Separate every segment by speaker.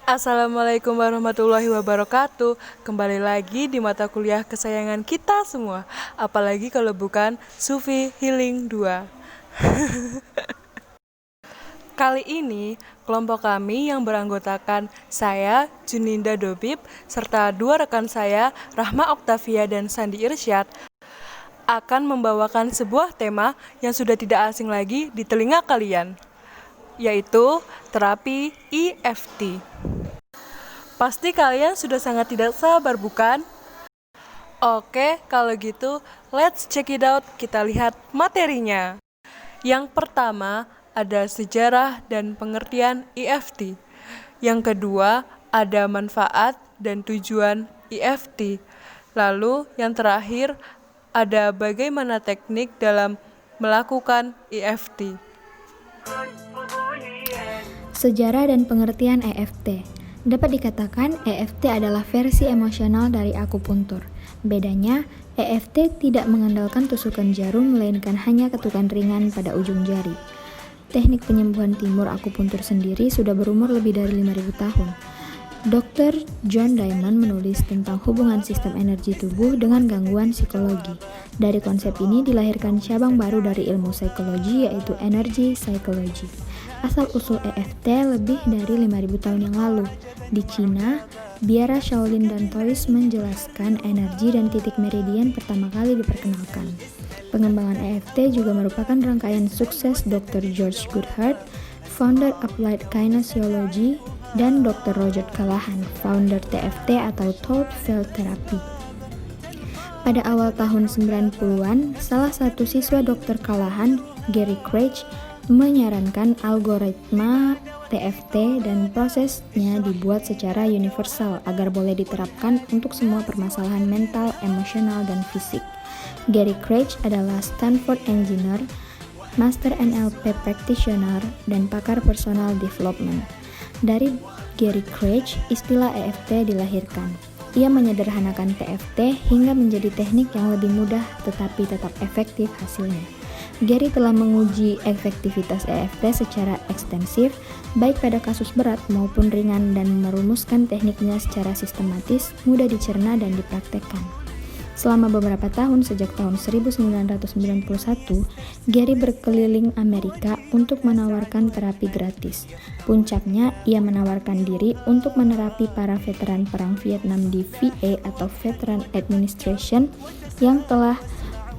Speaker 1: Assalamualaikum warahmatullahi wabarakatuh. Kembali lagi di mata kuliah kesayangan kita semua. Apalagi kalau bukan Sufi Healing 2. Kali ini, kelompok kami yang beranggotakan saya, Juninda Dobib, serta dua rekan saya, Rahma Oktavia dan Sandi Irsyad, akan membawakan sebuah tema yang sudah tidak asing lagi di telinga kalian, yaitu terapi EFT. Pasti kalian sudah sangat tidak sabar, bukan? Oke, kalau gitu, let's check it out. Kita lihat materinya. Yang pertama, ada sejarah dan pengertian EFT. Yang kedua, ada manfaat dan tujuan EFT. Lalu, yang terakhir, ada bagaimana teknik dalam melakukan EFT.
Speaker 2: Sejarah dan pengertian EFT. Dapat dikatakan EFT adalah versi emosional dari akupuntur. Bedanya, EFT tidak mengandalkan tusukan jarum melainkan hanya ketukan ringan pada ujung jari. Teknik penyembuhan timur akupuntur sendiri sudah berumur lebih dari 5.000 tahun. Dr. John Diamond menulis tentang hubungan sistem energi tubuh dengan gangguan psikologi. Dari konsep ini dilahirkan cabang baru dari ilmu psikologi, yaitu energy psychology. Asal-usul EFT lebih dari 5.000 tahun yang lalu. Di Cina, biara Shaolin dan Taoist menjelaskan energi dan titik meridian pertama kali diperkenalkan. Pengembangan EFT juga merupakan rangkaian sukses Dr. George Goodheart, founder Applied Kinesiology, dan Dr. Roger Callahan, founder TFT atau Thought Field Therapy. Pada awal tahun 90-an, salah satu siswa Dr. Callahan, Gary Craig, menyarankan algoritma TFT dan prosesnya dibuat secara universal agar boleh diterapkan untuk semua permasalahan mental, emosional, dan fisik. Gary Craig adalah Stanford engineer, master NLP practitioner, dan pakar personal development. Dari Gary Craig, istilah EFT dilahirkan. Ia menyederhanakan TFT hingga menjadi teknik yang lebih mudah tetapi tetap efektif hasilnya. Gary telah menguji efektivitas EFT secara ekstensif, baik pada kasus berat maupun ringan, dan merumuskan tekniknya secara sistematis, mudah dicerna dan dipraktekkan. Selama beberapa tahun sejak tahun 1991, Gary berkeliling Amerika untuk menawarkan terapi gratis. Puncaknya, ia menawarkan diri untuk menerapi para veteran perang Vietnam di VA atau Veteran Administration yang telah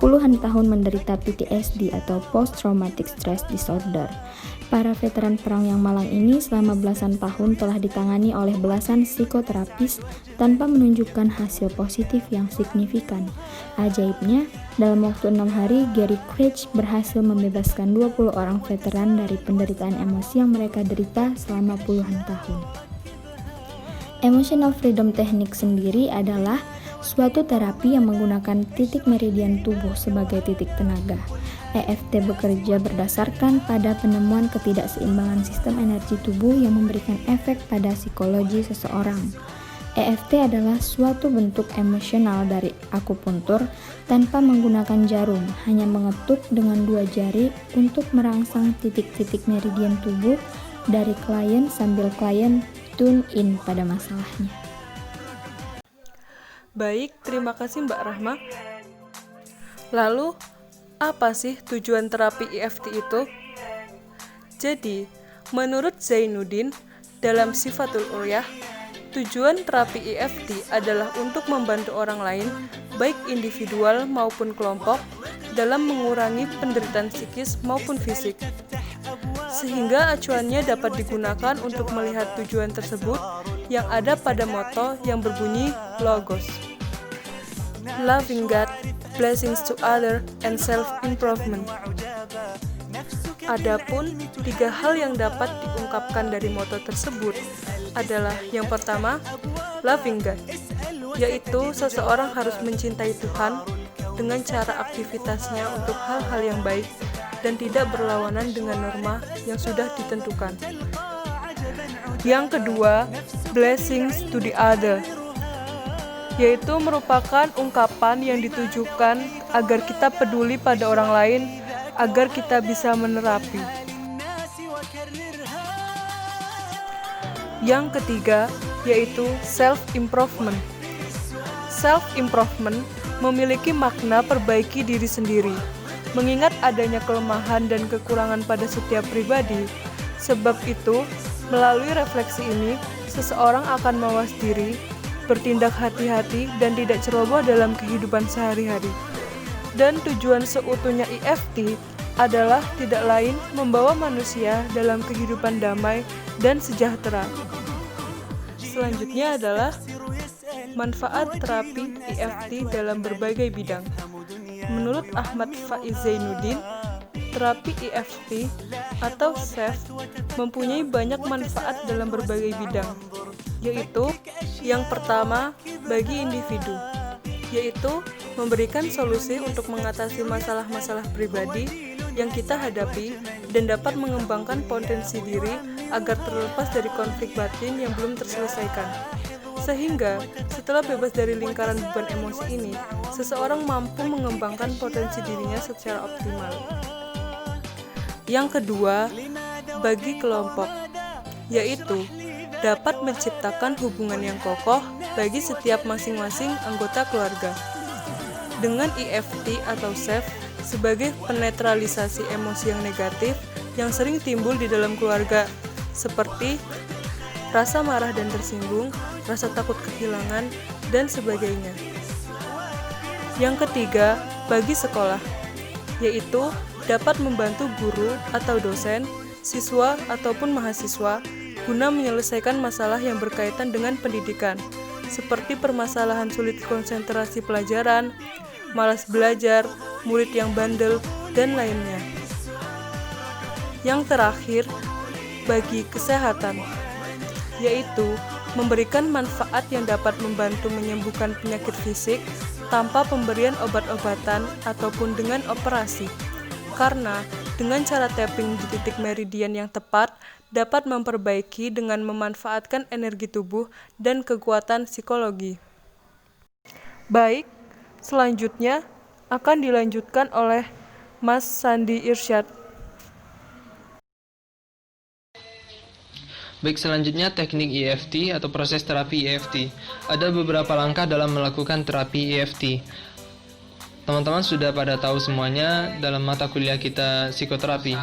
Speaker 2: puluhan tahun menderita PTSD atau Post Traumatic Stress Disorder. Para veteran perang yang malang ini selama belasan tahun telah ditangani oleh belasan psikoterapis tanpa menunjukkan hasil positif yang signifikan. Ajaibnya, dalam waktu 6 hari, Gary Craig berhasil membebaskan 20 orang veteran dari penderitaan emosi yang mereka derita selama puluhan tahun. Emotional Freedom Technique sendiri adalah suatu terapi yang menggunakan titik meridian tubuh sebagai titik tenaga. EFT bekerja berdasarkan pada penemuan ketidakseimbangan sistem energi tubuh yang memberikan efek pada psikologi seseorang. EFT adalah suatu bentuk emosional dari akupuntur tanpa menggunakan jarum, hanya mengetuk dengan 2 jari untuk merangsang titik-titik meridian tubuh dari klien sambil klien tune in pada masalahnya.
Speaker 1: Baik, terima kasih Mbak Rahma. Lalu, apa sih tujuan terapi EFT itu? Jadi, menurut Zainuddin, dalam Sifatul Uryah, tujuan terapi EFT adalah untuk membantu orang lain, baik individual maupun kelompok, dalam mengurangi penderitaan psikis maupun fisik. Sehingga acuannya dapat digunakan untuk melihat tujuan tersebut yang ada pada moto yang berbunyi Logos. Loving God, blessings to other, and self-improvement. Adapun 3 hal yang dapat diungkapkan dari moto tersebut adalah yang pertama, loving God, yaitu seseorang harus mencintai Tuhan dengan cara aktivitasnya untuk hal-hal yang baik dan tidak berlawanan dengan norma yang sudah ditentukan. Yang kedua, blessings to the other, yaitu merupakan ungkapan yang ditujukan agar kita peduli pada orang lain, agar kita bisa menerapi. Yang ketiga, yaitu self-improvement. Self-improvement memiliki makna perbaiki diri sendiri, mengingat adanya kelemahan dan kekurangan pada setiap pribadi. Sebab itu, melalui refleksi ini, seseorang akan mawas diri, bertindak hati-hati, dan tidak ceroboh dalam kehidupan sehari-hari. Dan tujuan seutuhnya IFT adalah tidak lain membawa manusia dalam kehidupan damai dan sejahtera. Selanjutnya adalah manfaat terapi IFT dalam berbagai bidang. Menurut Ahmad Faiz Zainuddin, terapi IFT atau SEF mempunyai banyak manfaat dalam berbagai bidang, yaitu yang pertama bagi individu, yaitu memberikan solusi untuk mengatasi masalah-masalah pribadi yang kita hadapi dan dapat mengembangkan potensi diri agar terlepas dari konflik batin yang belum terselesaikan. Sehingga, setelah bebas dari lingkaran beban emosi ini, seseorang mampu mengembangkan potensi dirinya secara optimal. Yang kedua, bagi kelompok, yaitu dapat menciptakan hubungan yang kokoh bagi setiap masing-masing anggota keluarga. Dengan IFT atau SEF sebagai penetralisasi emosi yang negatif yang sering timbul di dalam keluarga, seperti rasa marah dan tersinggung, rasa takut kehilangan, dan sebagainya. Yang ketiga, bagi sekolah, yaitu dapat membantu guru atau dosen, siswa ataupun mahasiswa guna menyelesaikan masalah yang berkaitan dengan pendidikan, seperti permasalahan sulit konsentrasi pelajaran, malas belajar, murid yang bandel, dan lainnya. Yang terakhir, bagi kesehatan, yaitu memberikan manfaat yang dapat membantu menyembuhkan penyakit fisik tanpa pemberian obat-obatan ataupun dengan operasi. Karena dengan cara tapping di titik meridian yang tepat dapat memperbaiki dengan memanfaatkan energi tubuh dan kekuatan psikologi. Baik, selanjutnya akan dilanjutkan oleh Mas Sandi Irsyad.
Speaker 3: Baik, selanjutnya teknik EFT atau proses terapi EFT. Ada beberapa langkah dalam melakukan terapi EFT. Teman-teman sudah pada tahu semuanya dalam mata kuliah kita psikoterapi.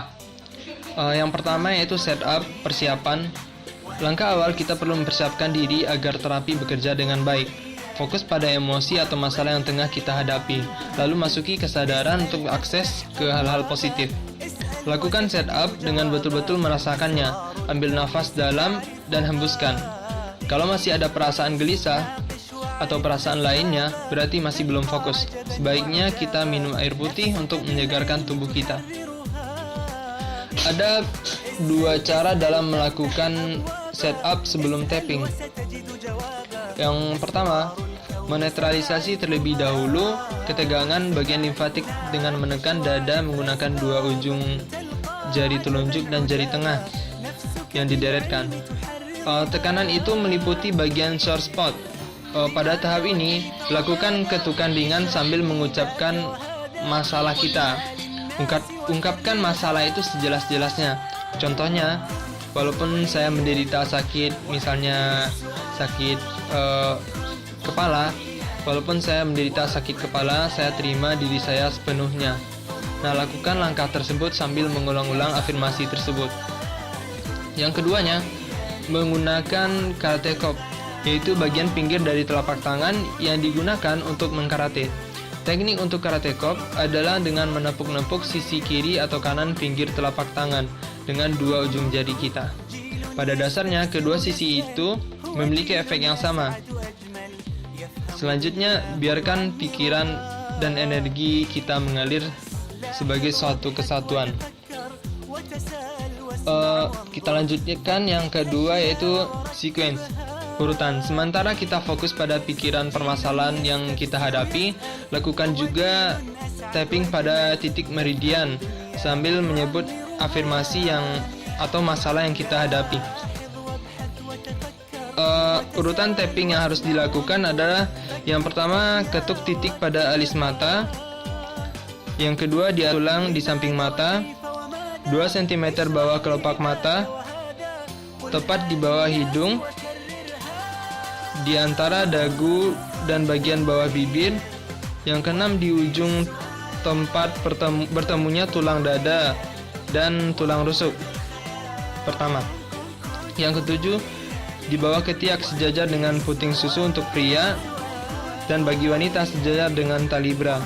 Speaker 3: Yang pertama yaitu setup, persiapan. Langkah awal kita perlu mempersiapkan diri agar terapi bekerja dengan baik. Fokus pada emosi atau masalah yang tengah kita hadapi, lalu masuki kesadaran untuk akses ke hal-hal positif. Lakukan setup dengan betul-betul merasakannya. Ambil nafas dalam dan hembuskan. Kalau masih ada perasaan gelisah atau perasaan lainnya, berarti masih belum fokus. Sebaiknya kita minum air putih untuk menyegarkan tubuh kita. Ada dua cara dalam melakukan setup sebelum tapping. Yang pertama, menetralisasi terlebih dahulu ketegangan bagian limfatik dengan menekan dada menggunakan dua ujung jari telunjuk dan jari tengah yang dideretkan. Tekanan itu meliputi bagian sore spot. Pada tahap ini, lakukan ketukan ringan sambil mengucapkan masalah kita. Ungkapkan masalah itu sejelas-jelasnya. Contohnya, walaupun saya menderita sakit, misalnya sakit kepala, walaupun saya menderita sakit kepala, saya terima diri saya sepenuhnya. Nah, lakukan langkah tersebut sambil mengulang-ulang afirmasi tersebut. Yang keduanya, menggunakan karate chop, yaitu bagian pinggir dari telapak tangan yang digunakan untuk mengkarate. Teknik untuk karate chop adalah dengan menepuk-nepuk sisi kiri atau kanan pinggir telapak tangan dengan dua ujung jari kita. Pada dasarnya, kedua sisi itu memiliki efek yang sama. Selanjutnya, biarkan pikiran dan energi kita mengalir sebagai suatu kesatuan. Kita lanjutkan yang kedua yaitu sequence, urutan. Sementara kita fokus pada pikiran permasalahan yang kita hadapi, lakukan juga tapping pada titik meridian sambil menyebut afirmasi atau masalah yang kita hadapi. Urutan tapping yang harus dilakukan adalah yang pertama, ketuk titik pada alis mata. Yang kedua, di tulang di samping mata, 2 cm bawah kelopak mata, tepat di bawah hidung, di antara dagu dan bagian bawah bibir. Yang keenam, di ujung tempat bertemunya tulang dada dan tulang rusuk pertama. Yang ketujuh, di bawah ketiak sejajar dengan puting susu untuk pria, dan bagi wanita sejajar dengan tali bra.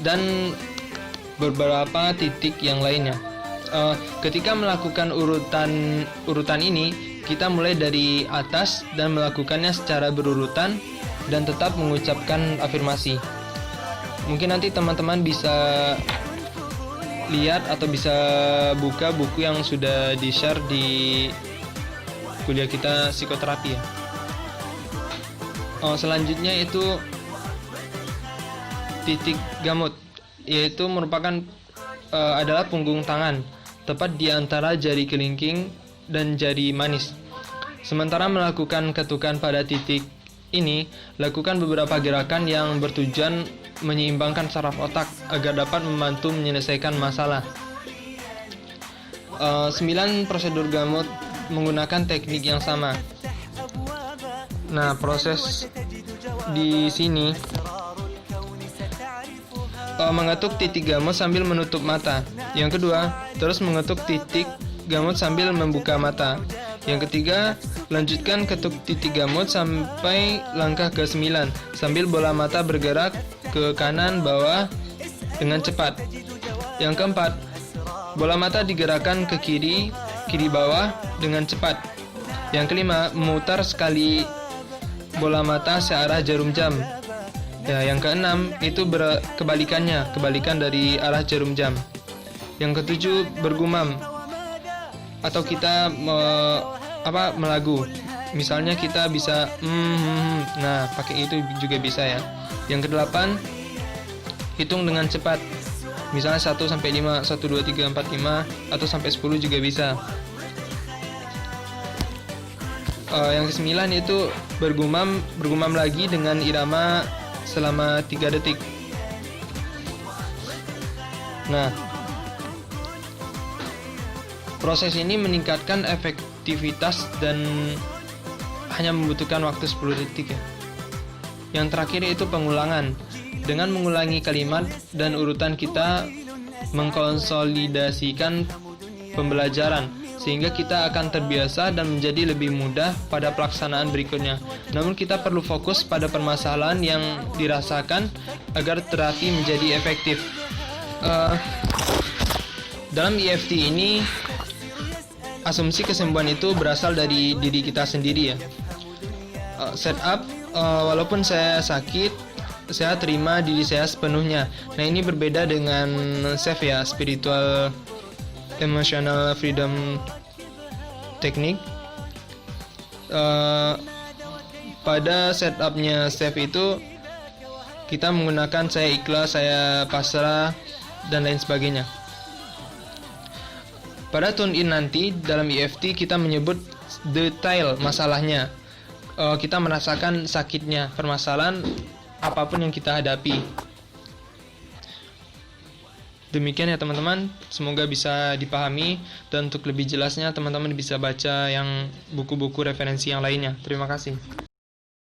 Speaker 3: Dan beberapa titik yang lainnya. Ketika melakukan urutan ini, kita mulai dari atas dan melakukannya secara berurutan dan tetap mengucapkan afirmasi. Mungkin nanti teman-teman bisa lihat atau bisa buka buku yang sudah di-share di kuliah kita psikoterapi ya. Selanjutnya itu titik gamut, yaitu merupakan adalah punggung tangan, tepat di antara jari kelingking dan jari manis. Sementara melakukan ketukan pada titik ini, lakukan beberapa gerakan yang bertujuan menyeimbangkan saraf otak agar dapat membantu menyelesaikan masalah. 9 prosedur gamut menggunakan teknik yang sama. Nah, proses di sini mengetuk titik gamut sambil menutup mata. Yang kedua, terus mengetuk titik gamut sambil membuka mata. Yang ketiga, lanjutkan ketuk titik gamut sampai langkah ke-9 sambil bola mata bergerak ke kanan bawah dengan cepat. Yang keempat, bola mata digerakkan ke kiri bawah dengan cepat. Yang kelima, memutar sekali bola mata searah jarum jam. Ya, yang keenam itu kebalikan dari arah jarum jam. Yang ketujuh, bergumam atau kita melagu. Misalnya kita bisa nah, pakai itu juga bisa ya. Yang kedelapan, hitung dengan cepat. Misalnya 1 sampai 5, 1 2 3 4 5 atau sampai 10 juga bisa. Yang ke-9 itu bergumam lagi dengan irama selama 3 detik. Nah, proses ini meningkatkan efektivitas dan hanya membutuhkan waktu 10 detik ya. Yang terakhir yaitu pengulangan. Dengan mengulangi kalimat dan urutan, kita mengkonsolidasikan pembelajaran sehingga kita akan terbiasa dan menjadi lebih mudah pada pelaksanaan berikutnya. Namun kita perlu fokus pada permasalahan yang dirasakan agar terapi menjadi efektif. Dalam EFT ini, asumsi kesembuhan itu berasal dari diri kita sendiri ya. Setup, walaupun saya sakit, saya terima diri saya sepenuhnya. Nah, ini berbeda dengan SEF ya, spiritual emotional freedom teknik. Pada setupnya SEF itu kita menggunakan saya ikhlas, saya pasrah, dan lain sebagainya. Pada tune in nanti dalam EFT kita menyebut detail masalahnya. Kita merasakan sakitnya permasalahan apapun yang kita hadapi. Demikian ya teman-teman, semoga bisa dipahami, dan untuk lebih jelasnya teman-teman bisa baca yang buku-buku referensi yang lainnya. Terima kasih.